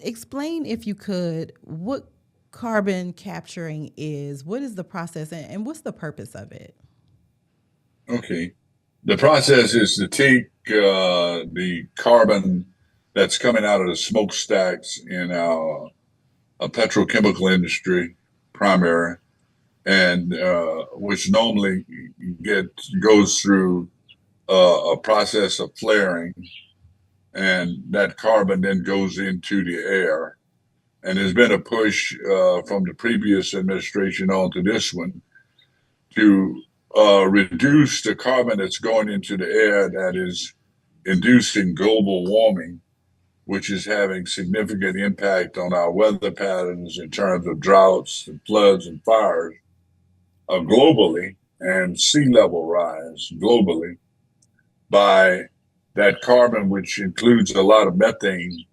Explain, if you could, what carbon capturing is, what is the process, and what's the purpose of it? Okay. The process is to take the carbon that's coming out of the smokestacks in our petrochemical industry, primary, and which normally get goes through a process of flaring, and that carbon then goes into the air. And there's been a push from the previous administration on to this one to reduce the carbon that's going into the air that is inducing global warming, which is having significant impact on our weather patterns in terms of droughts and floods and fires globally, and sea level rise globally by that carbon, which includes a lot of methane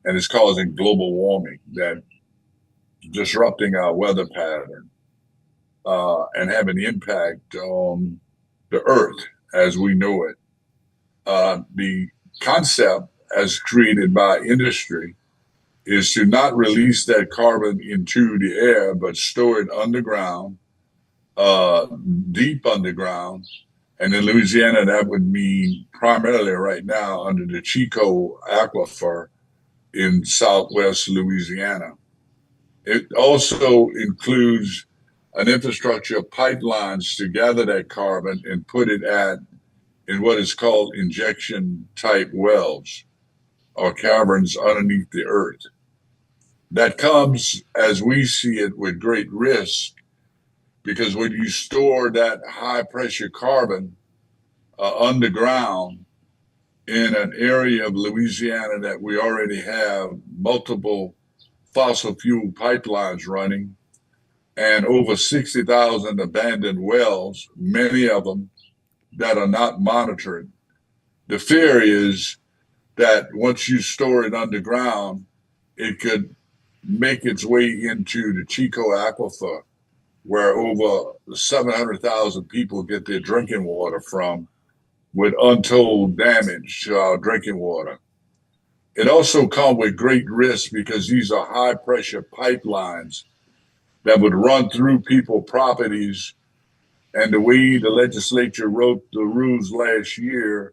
and is causing global warming, that disrupting our weather pattern and having impact on the earth as we know it. The concept, as created by industry, is to not release that carbon into the air, but store it underground, uh, deep underground. And in Louisiana, that would mean primarily right now under the Chicot Aquifer in southwest Louisiana. It also includes an infrastructure of pipelines to gather that carbon and put it in what is called injection type wells or caverns underneath the earth. That comes, as we see it, with great risk because when you store that high pressure carbon underground in an area of Louisiana that we already have multiple fossil fuel pipelines running and over 60,000 abandoned wells, many of them that are not monitored. The fear is that once you store it underground, it could make its way into the Chicot Aquifer, where over 700,000 people get their drinking water from, with untold damage to our drinking water. It also comes with great risk because these are high pressure pipelines that would run through people properties. And the way the legislature wrote the rules last year,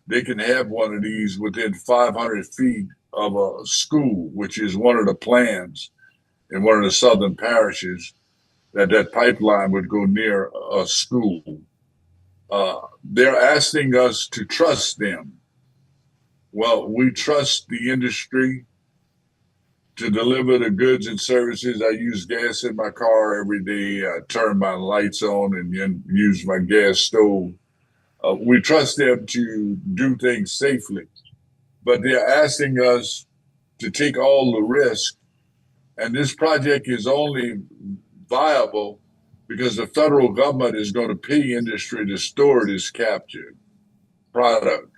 they can have one of these within 500 feet of a school, which is one of the plans in one of the southern parishes, that that pipeline would go near a school. They're asking us to trust them. Well, we trust the industry to deliver the goods and services. I use gas in my car every day. I turn my lights on and then use my gas stove. We trust them to do things safely, but they're asking us to take all the risk. And this project is only viable because the federal government is going to pay industry to store this captured product.